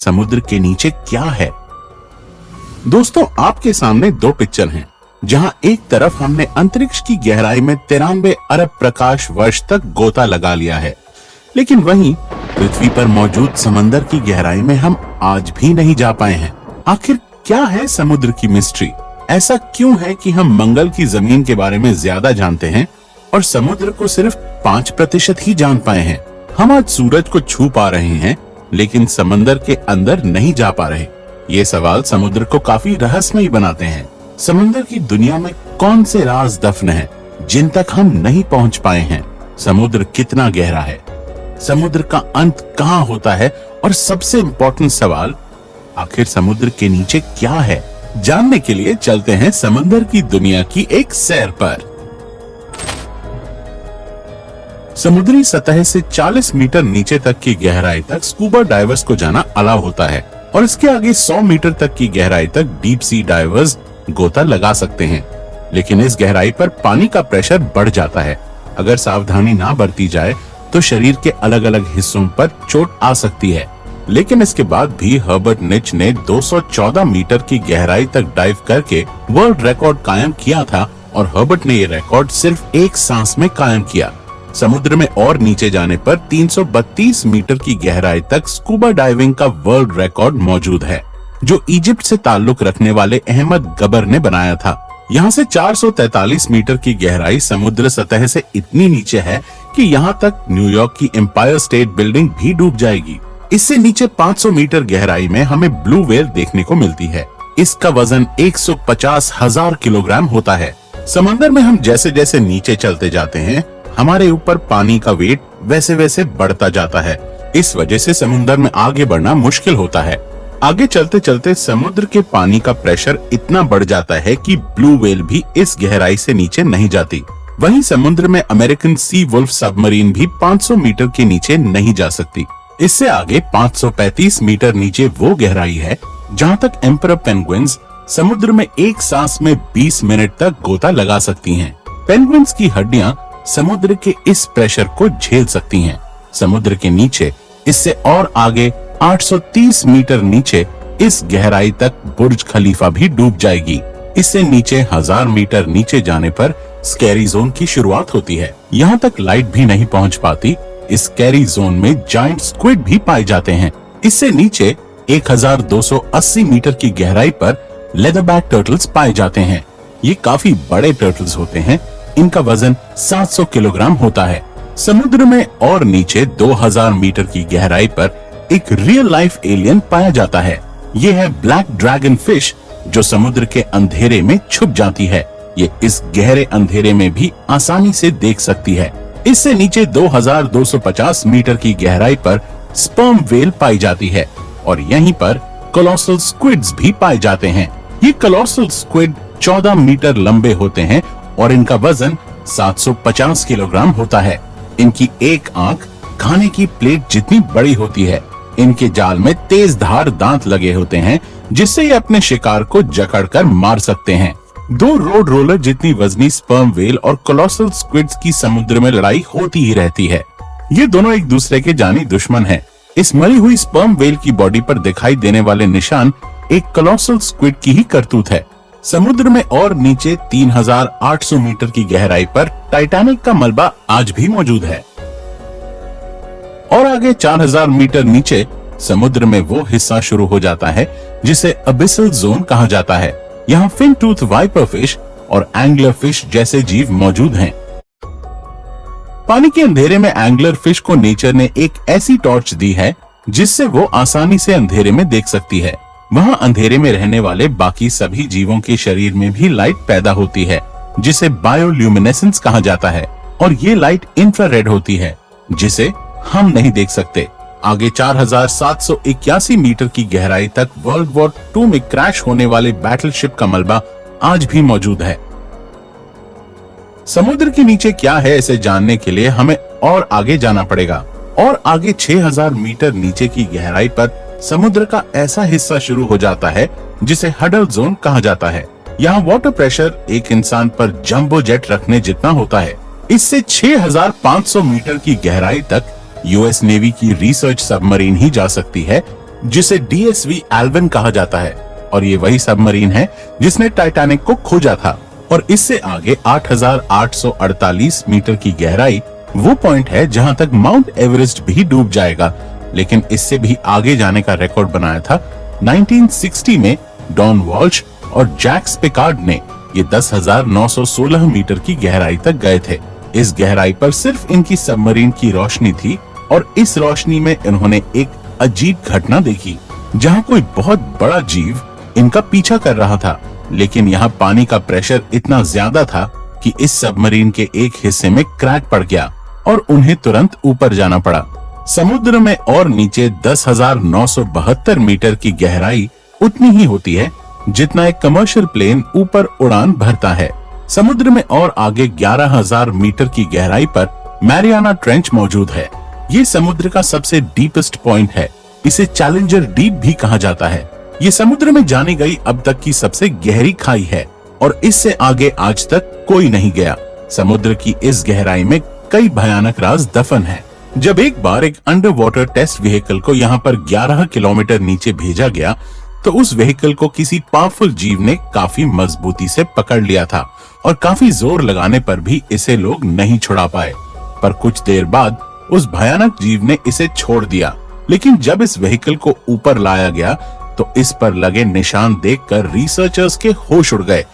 समुद्र के नीचे क्या है। दोस्तों, आपके सामने दो पिक्चर हैं, जहां एक तरफ हमने अंतरिक्ष की गहराई में 93 अरब प्रकाश वर्ष तक गोता लगा लिया है, लेकिन वहीं पृथ्वी पर मौजूद समंदर की गहराई में हम आज भी नहीं जा पाए हैं। आखिर क्या है समुद्र की मिस्ट्री? ऐसा क्यों है कि हम मंगल की जमीन के बारे में ज्यादा जानते हैं और समुद्र को सिर्फ 5% ही जान पाए हैं? हम आज सूरज को छू पा रहे हैं, लेकिन समंदर के अंदर नहीं जा पा रहे। ये सवाल समुद्र को काफी रहस्यमयी बनाते हैं। समुद्र की दुनिया में कौन से राज दफन हैं, जिन तक हम नहीं पहुंच पाए हैं? समुद्र कितना गहरा है? समुद्र का अंत कहाँ होता है? और सबसे इम्पोर्टेंट सवाल, आखिर समुद्र के नीचे क्या है? जानने के लिए चलते हैं समुद्र की दुनिया की एक सैर पर। समुद्री सतह से 40 मीटर नीचे तक की गहराई तक स्कूबा डाइवर्स को जाना अलाउ होता है और इसके आगे 100 मीटर तक की गहराई तक डीप सी डाइवर्स गोता लगा सकते हैं। लेकिन इस गहराई पर पानी का प्रेशर बढ़ जाता है। अगर सावधानी ना बरती जाए तो शरीर के अलग अलग हिस्सों पर चोट आ सकती है। लेकिन इसके बाद भी हर्बर्ट निच ने 214 मीटर की गहराई तक डाइव करके वर्ल्ड रिकॉर्ड कायम किया था और हर्बर्ट ने ये रिकॉर्ड सिर्फ एक सांस में कायम किया। समुद्र में और नीचे जाने पर 332 मीटर की गहराई तक स्कूबा डाइविंग का वर्ल्ड रिकॉर्ड मौजूद है, जो इजिप्ट से ताल्लुक रखने वाले अहमद गबर ने बनाया था। यहाँ से 443 मीटर की गहराई समुद्र सतह से इतनी नीचे है कि यहाँ तक न्यूयॉर्क की एम्पायर स्टेट बिल्डिंग भी डूब जाएगी। इससे नीचे 500 मीटर गहराई में हमें ब्लू व्हेल देखने को मिलती है। इसका वजन 150,000 किलोग्राम होता है। समंदर में हम जैसे जैसे नीचे चलते जाते हैं, हमारे ऊपर पानी का वेट वैसे वैसे बढ़ता जाता है। इस वजह से समुद्र में आगे बढ़ना मुश्किल होता है। आगे चलते चलते समुद्र के पानी का प्रेशर इतना बढ़ जाता है कि ब्लू व्हेल भी इस गहराई से नीचे नहीं जाती। वहीं समुद्र में अमेरिकन सी वुल्फ सबमरीन भी 500 मीटर के नीचे नहीं जा सकती। इससे आगे 535 मीटर नीचे वो गहराई है जहाँ तक एम्परर पेंगुइन्स समुद्र में एक सांस में 20 मिनट तक गोता लगा सकती हैं। पेंगुइन्स की हड्डियां समुद्र के इस प्रेशर को झेल सकती हैं। समुद्र के नीचे इससे और आगे 830 मीटर नीचे इस गहराई तक बुर्ज खलीफा भी डूब जाएगी। इससे नीचे 1000 मीटर नीचे जाने पर स्कैरी जोन की शुरुआत होती है। यहाँ तक लाइट भी नहीं पहुँच पाती। इस स्कैरी जोन में जायंट स्क्विड भी पाए जाते हैं। इससे नीचे 1280 मीटर की गहराई पर लेदरबैक टर्टल्स पाए जाते हैं। ये काफी बड़े टर्टल्स होते हैं। इनका वजन 700 किलोग्राम होता है। समुद्र में और नीचे 2000 मीटर की गहराई पर एक रियल लाइफ एलियन पाया जाता है। ये है ब्लैक ड्रैगन फिश, जो समुद्र के अंधेरे में छुप जाती है। ये इस गहरे अंधेरे में भी आसानी से देख सकती है। इससे नीचे 2250 मीटर की गहराई पर स्पर्म व्हेल पाई जाती है और यहीं पर कोलोसल स्क्विड्स भी पाए जाते हैं। ये कोलोसल स्क्विड 14 मीटर लंबे होते हैं और इनका वजन 750 किलोग्राम होता है। इनकी एक आंख खाने की प्लेट जितनी बड़ी होती है। इनके जाल में तेज धार दांत लगे होते हैं, जिससे ये अपने शिकार को जकड़कर मार सकते हैं। दो रोड रोलर जितनी वजनी स्पर्म व्हेल और कोलोसल स्क्विड्स की समुद्र में लड़ाई होती ही रहती है। ये दोनों एक दूसरे के जानी दुश्मन हैं। इस मरी हुई स्पर्म व्हेल की बॉडी पर दिखाई देने वाले निशान एक कोलोसल स्क्विड की ही करतूत है। समुद्र में और नीचे 3800 मीटर की गहराई पर टाइटैनिक का मलबा आज भी मौजूद है और आगे 4000 मीटर नीचे समुद्र में वो हिस्सा शुरू हो जाता है जिसे अबिसल जोन कहा जाता है। यहाँ फिन टूथ वाइपर फिश और एंगलर फिश जैसे जीव मौजूद हैं। पानी के अंधेरे में एंगलर फिश को नेचर ने एक ऐसी टॉर्च दी है जिससे वो आसानी से अंधेरे में देख सकती है। वहाँ अंधेरे में रहने वाले बाकी सभी जीवों के शरीर में भी लाइट पैदा होती है, जिसे बायोल्यूमिनेसेंस कहा जाता है और ये लाइट इंफ्रारेड होती है, जिसे हम नहीं देख सकते। आगे 4781 मीटर की गहराई तक वर्ल्ड वॉर 2 में क्रैश होने वाले बैटलशिप का मलबा आज भी मौजूद है। समुद्र के नीचे क्या है इसे जानने के लिए हमें और आगे जाना पड़ेगा और आगे 6000 मीटर नीचे की गहराई पर समुद्र का ऐसा हिस्सा शुरू हो जाता है जिसे हडल जोन कहा जाता है। यहाँ वाटर प्रेशर एक इंसान पर जंबो जेट रखने जितना होता है। इससे 6500 मीटर की गहराई तक यूएस नेवी की रिसर्च सबमरीन ही जा सकती है जिसे DSV एल्विन कहा जाता है, और ये वही सबमरीन है जिसने टाइटैनिक को खोजा था। और इससे आगे 8,848 मीटर की गहराई वो पॉइंट है जहां तक माउंट एवरेस्ट भी डूब जाएगा, लेकिन इससे भी आगे जाने का रिकॉर्ड बनाया था 1960 में डॉन वॉल्श और जैक्स पिकार्ड ने। ये 10,916 मीटर की गहराई तक गए थे। इस गहराई पर सिर्फ इनकी सबमरीन की रोशनी थी, और इस रोशनी में इन्होंने एक अजीब घटना देखी, जहां कोई बहुत बड़ा जीव इनका पीछा कर रहा था। लेकिन यहाँ पानी का प्रेशर इतना ज्यादा था कि इस सबमरीन के एक हिस्से में क्रैक पड़ गया और उन्हें तुरंत ऊपर जाना पड़ा। समुद्र में और नीचे 10,972 मीटर की गहराई उतनी ही होती है जितना एक कमर्शियल प्लेन ऊपर उड़ान भरता है। समुद्र में और आगे 11,000 मीटर की गहराई पर मैरियाना ट्रेंच मौजूद है। ये समुद्र का सबसे डीपेस्ट पॉइंट है। इसे चैलेंजर डीप भी कहा जाता है। ये समुद्र में जानी गई अब तक की सबसे गहरी खाई है, और इससे आगे आज तक कोई नहीं गया। समुद्र की इस गहराई में कई भयानक राज दफन है। जब एक बार एक अंडर वाटर टेस्ट व्हीकल को यहाँ पर 11 किलोमीटर नीचे भेजा गया, तो उस व्हीकल को किसी पावरफुल जीव ने काफी मजबूती से पकड़ लिया था, और काफी जोर लगाने पर भी इसे लोग नहीं छुड़ा पाए। पर कुछ देर बाद उस भयानक जीव ने इसे छोड़ दिया। लेकिन जब इस व्हीकल को ऊपर लाया गया, तो इस पर लगे निशान देखकर रिसर्चर्स के होश उड़ गए,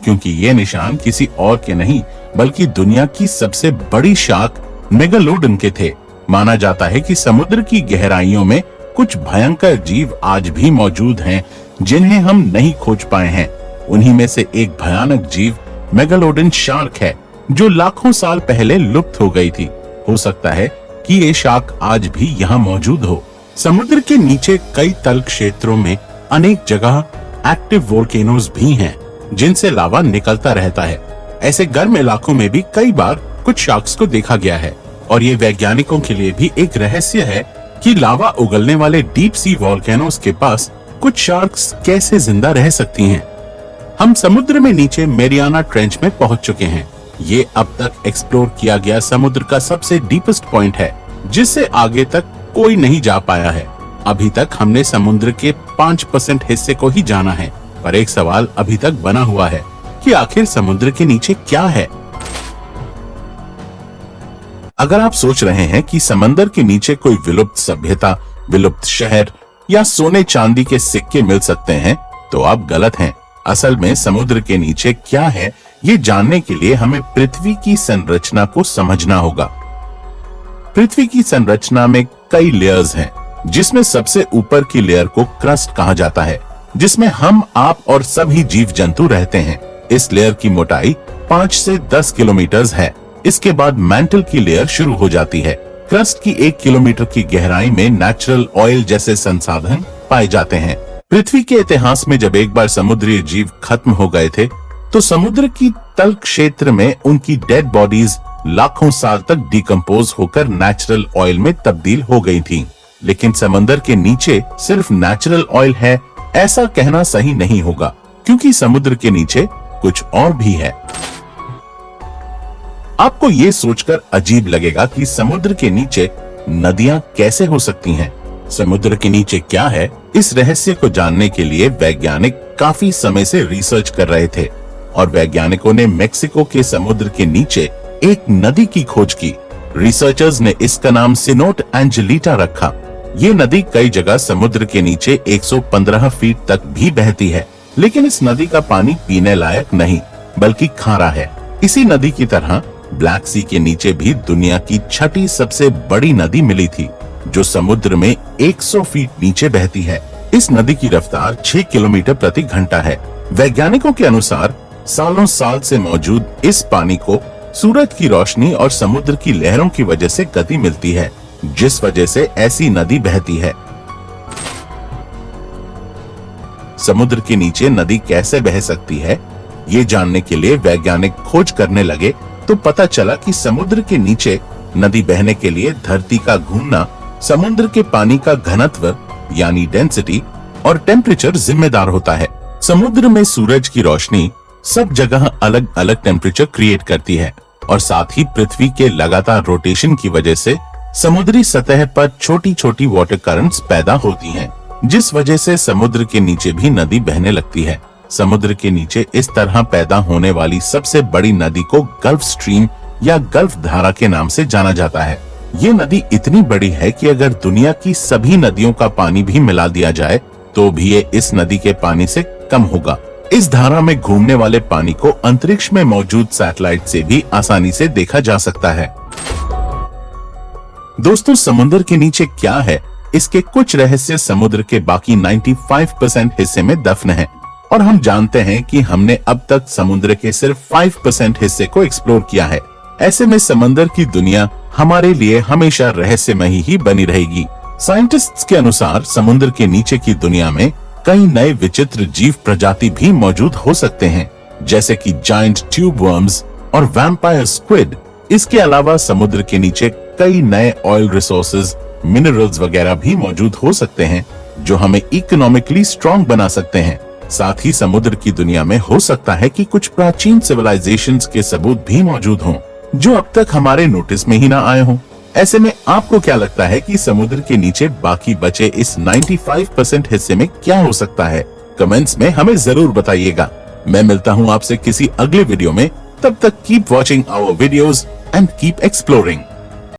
क्योंकि ये निशान किसी और के नहीं बल्कि दुनिया की सबसे बड़ी शार्क मेगालोडन के थे। माना जाता है कि समुद्र की गहराइयों में कुछ भयंकर जीव आज भी मौजूद हैं, जिन्हें हम नहीं खोज पाए हैं। उन्हीं में से एक भयानक जीव मेगालोडन शार्क है, जो लाखों साल पहले लुप्त हो गई थी। हो सकता है कि ये शार्क आज भी यहाँ मौजूद हो। समुद्र के नीचे कई तल क्षेत्रों में अनेक जगह एक्टिव वोल्केनोज भी हैं, जिनसे लावा निकलता रहता है। ऐसे गर्म इलाकों में भी कई बार कुछ शार्क्स को देखा गया है, और ये वैज्ञानिकों के लिए भी एक रहस्य है कि लावा उगलने वाले डीप सी वोल्केनोज के पास कुछ शार्क्स कैसे जिंदा रह सकती हैं। हम समुद्र में नीचे मैरियाना ट्रेंच में पहुंच चुके हैं। ये अब तक एक्सप्लोर किया गया समुद्र का सबसे डीपेस्ट पॉइंट है, जिससे आगे तक कोई नहीं जा पाया है। अभी तक हमने समुद्र के 5% हिस्से को ही जाना है, पर एक सवाल अभी तक बना हुआ है कि आखिर समुद्र के नीचे क्या है। अगर आप सोच रहे हैं कि समंदर के नीचे कोई विलुप्त सभ्यता, विलुप्त शहर या सोने चांदी के सिक्के मिल सकते हैं, तो आप गलत हैं। असल में समुद्र के नीचे क्या है, ये जानने के लिए हमें पृथ्वी की संरचना को समझना होगा। पृथ्वी की संरचना में कई लेयर्स हैं, जिसमें सबसे ऊपर की लेयर को क्रस्ट कहा जाता है, जिसमें हम, आप और सभी जीव जंतु रहते हैं। इस लेयर की मोटाई 5 से 10 किलोमीटर है। इसके बाद मैंटल की लेयर शुरू हो जाती है। क्रस्ट की 1 किलोमीटर की गहराई में नेचुरल ऑयल जैसे संसाधन पाए जाते हैं। पृथ्वी के इतिहास में जब एक बार समुद्री जीव खत्म हो गए थे, तो समुद्र की तल क्षेत्र में उनकी डेड बॉडीज लाखों साल तक डिकम्पोज होकर नेचुरल ऑयल में तब्दील हो गई थीं। लेकिन समंदर के नीचे सिर्फ नेचुरल ऑयल है, ऐसा कहना सही नहीं होगा, क्योंकि समुद्र के नीचे कुछ और भी है। आपको ये सोचकर अजीब लगेगा कि समुद्र के नीचे नदियां कैसे हो सकती हैं। समुद्र के नीचे क्या है, इस रहस्य को जानने के लिए वैज्ञानिक काफी समय से रिसर्च कर रहे थे, और वैज्ञानिकों ने मेक्सिको के समुद्र के नीचे एक नदी की खोज की। रिसर्चर्स ने इसका नाम सिनोट एंजेलिटा रखा। ये नदी कई जगह समुद्र के नीचे 115 फीट तक भी बहती है, लेकिन इस नदी का पानी पीने लायक नहीं बल्कि खारा है। इसी नदी की तरह ब्लैक सी के नीचे भी दुनिया की 6ठी सबसे बड़ी नदी मिली थी, जो समुद्र में 100 फीट नीचे बहती है। इस नदी की रफ्तार 6 किलोमीटर प्रति घंटा है। वैज्ञानिकों के अनुसार सालों साल से मौजूद इस पानी को सूरज की रोशनी और समुद्र की लहरों की वजह से गति मिलती है, जिस वजह से ऐसी नदी बहती है। समुद्र के नीचे नदी कैसे बह सकती है, ये जानने के लिए वैज्ञानिक खोज करने लगे, तो पता चला कि समुद्र के नीचे नदी बहने के लिए धरती का घूमना, समुद्र के पानी का घनत्व यानी डेंसिटी और टेम्परेचर जिम्मेदार होता है। समुद्र में सूरज की रोशनी सब जगह अलग अलग टेम्परेचर क्रिएट करती है, और साथ ही पृथ्वी के लगातार रोटेशन की वजह से समुद्री सतह पर छोटी छोटी वाटर करंट्स पैदा होती हैं। जिस वजह से समुद्र के नीचे भी नदी बहने लगती है। समुद्र के नीचे इस तरह पैदा होने वाली सबसे बड़ी नदी को गल्फ स्ट्रीम या गल्फ धारा के नाम से जाना जाता है। ये नदी इतनी बड़ी है कि अगर दुनिया की सभी नदियों का पानी भी मिला दिया जाए तो भी ये इस नदी के पानी से कम होगा। इस धारा में घूमने वाले पानी को अंतरिक्ष में मौजूद सैटेलाइट से भी आसानी से देखा जा सकता है। दोस्तों, समुद्र के नीचे क्या है, इसके कुछ रहस्य समुद्र के बाकी 95% हिस्से में दफन है और हम जानते हैं कि हमने अब तक समुद्र के सिर्फ 5% हिस्से को एक्सप्लोर किया है। ऐसे में समंदर की दुनिया हमारे लिए हमेशा रहस्यमयी ही बनी रहेगी। साइंटिस्ट्स के अनुसार समुद्र के नीचे की दुनिया में कई नए विचित्र जीव प्रजाति भी मौजूद हो सकते हैं, जैसे कि जायंट ट्यूब वर्म्स और वैम्पायर स्क्विड। इसके अलावा समुद्र के नीचे कई नए ऑयल रिसोर्सेज, मिनरल्स वगैरह भी मौजूद हो सकते हैं जो हमें इकोनॉमिकली स्ट्रॉन्ग बना सकते हैं। साथ ही समुद्र की दुनिया में हो सकता है कि कुछ प्राचीन सिविलाइजेशंस के सबूत भी मौजूद हों जो अब तक हमारे नोटिस में ही ना आए हों। ऐसे में आपको क्या लगता है कि समुद्र के नीचे बाकी बचे इस 95% हिस्से में क्या हो सकता है? कमेंट्स में हमें जरूर बताइएगा। मैं मिलता हूं आपसे किसी अगले वीडियो में। तब तक keep watching our videos and keep exploring.